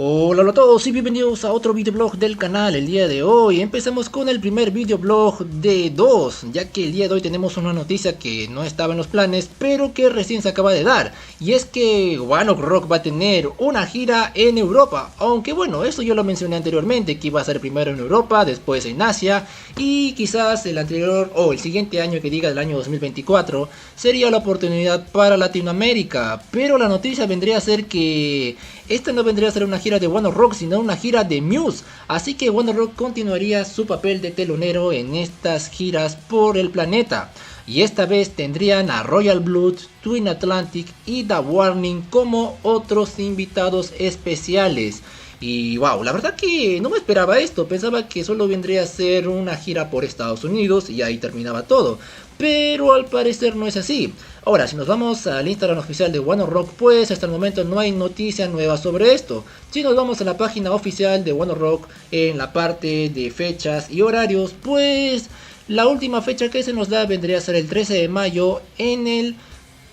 Hola a todos y bienvenidos a otro videoblog del canal. El día de hoy empezamos con el primer videoblog de dos, ya que el día de hoy tenemos una noticia que no estaba en los planes, pero que recién se acaba de dar. Y es que One Ok Rock va a tener una gira en Europa, aunque bueno, eso yo lo mencioné anteriormente, que iba a ser primero en Europa, después en Asia, y quizás el anterior o el siguiente año, que diga del año 2024, sería la oportunidad para Latinoamérica. Pero la noticia vendría a ser que esta no vendría a ser una gira de One Ok Rock, sino una gira de Muse. Así que One Ok Rock continuaría su papel de telonero en estas giras por el planeta. Y esta vez tendrían a Royal Blood, Twin Atlantic y The Warning como otros invitados especiales. Y wow, la verdad que no me esperaba esto, pensaba que solo vendría a ser una gira por Estados Unidos y ahí terminaba todo. Pero al parecer no es así. Ahora, si nos vamos al Instagram oficial de One Ok Rock, pues hasta el momento no hay noticia nueva sobre esto. Si nos vamos a la página oficial de One Ok Rock, en la parte de fechas y horarios, pues la última fecha que se nos da vendría a ser el 13 de mayo en el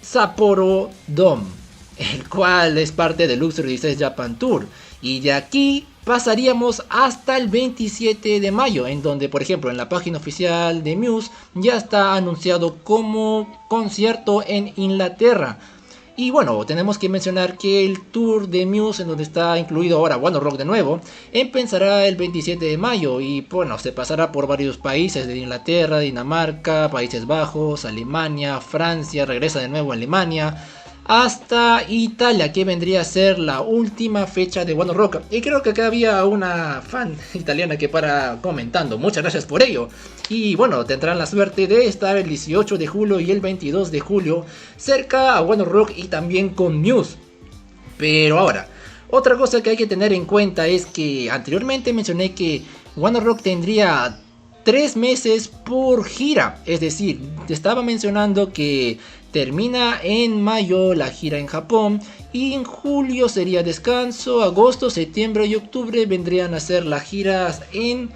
Sapporo Dome, el cual es parte del Luxury 16 Japan Tour. Y de aquí pasaríamos hasta el 27 de mayo, en donde por ejemplo en la página oficial de Muse ya está anunciado como concierto en Inglaterra. Y bueno, tenemos que mencionar que el tour de Muse, en donde está incluido ahora One Ok Rock de nuevo, empezará el 27 de mayo y bueno, se pasará por varios países de Inglaterra, Dinamarca, Países Bajos, Alemania, Francia, regresa de nuevo a Alemania, hasta Italia, que vendría a ser la última fecha de One Ok Rock. Y creo que acá había una fan italiana que para comentando, muchas gracias por ello. Y bueno, tendrán la suerte de estar el 18 de julio y el 22 de julio cerca a One Ok Rock y también con Muse. Pero ahora, otra cosa que hay que tener en cuenta es que anteriormente mencioné que One Ok Rock tendría 3 meses por gira. Es decir, te estaba mencionando que termina en mayo la gira en Japón y en julio sería descanso, agosto, septiembre y octubre vendrían a ser las giras en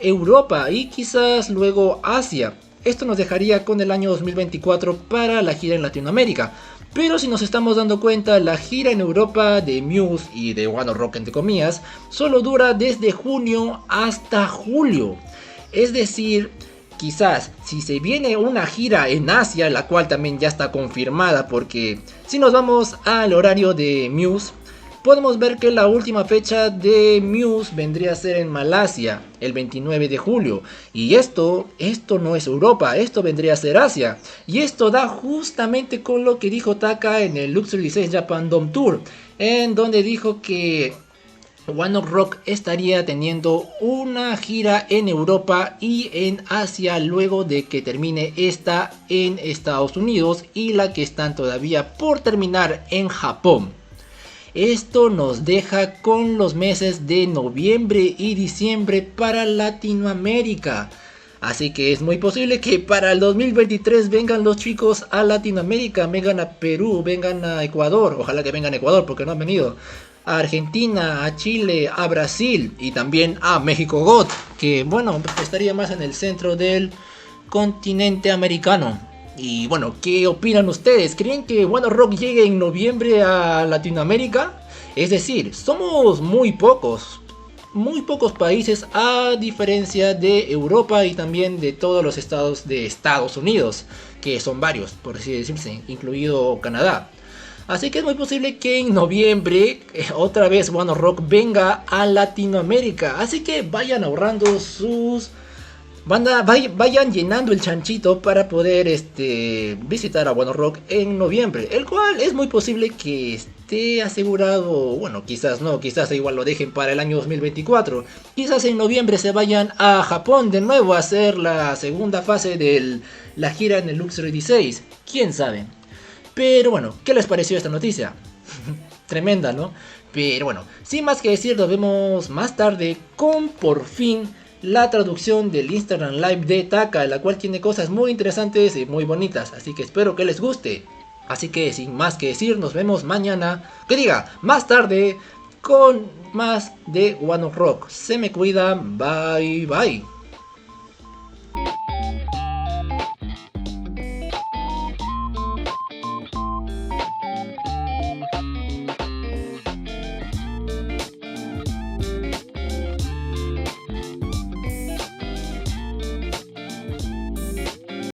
Europa y quizás luego Asia. Esto nos dejaría con el año 2024 para la gira en Latinoamérica. Pero si nos estamos dando cuenta, la gira en Europa de Muse y de One Ok Rock entre comillas solo dura desde junio hasta julio. Es decir, quizás si se viene una gira en Asia, la cual también ya está confirmada, porque si nos vamos al horario de Muse, podemos ver que la última fecha de Muse vendría a ser en Malasia, el 29 de julio. Y esto no es Europa, esto vendría a ser Asia. Y esto da justamente con lo que dijo Taka en el Luxury 16 Japan Dome Tour, en donde dijo que One Ok Rock estaría teniendo una gira en Europa y en Asia luego de que termine esta en Estados Unidos y la que están todavía por terminar en Japón. Esto nos deja con los meses de noviembre y diciembre para Latinoamérica. Así que es muy posible que para el 2023 vengan los chicos a Latinoamérica, vengan a Perú, vengan a Ecuador, ojalá que vengan a Ecuador porque no han venido, a Argentina, a Chile, a Brasil y también a México God, que bueno, estaría más en el centro del continente americano. Y bueno, ¿qué opinan ustedes? ¿Creen que One Ok Rock llegue en noviembre a Latinoamérica? Es decir, somos muy pocos países a diferencia de Europa y también de todos los estados de Estados Unidos, que son varios, por así decirse, incluido Canadá. Así que es muy posible que en noviembre otra vez One Ok Rock venga a Latinoamérica. Así que vayan ahorrando sus... vayan llenando el chanchito para poder visitar a One Ok Rock en noviembre. El cual es muy posible que esté asegurado. Bueno, quizás no, quizás igual lo dejen para el año 2024. Quizás en noviembre se vayan a Japón de nuevo a hacer la segunda fase de la gira en el Luxury 16. ¿Quién sabe? Pero bueno, ¿qué les pareció esta noticia? Tremenda, ¿no? Pero bueno, sin más que decir, nos vemos más tarde con por fin la traducción del Instagram Live de Taka, la cual tiene cosas muy interesantes y muy bonitas, así que espero que les guste. Así que sin más que decir, nos vemos mañana, que diga, más tarde, con más de One Ok Rock. Se me cuida, bye bye.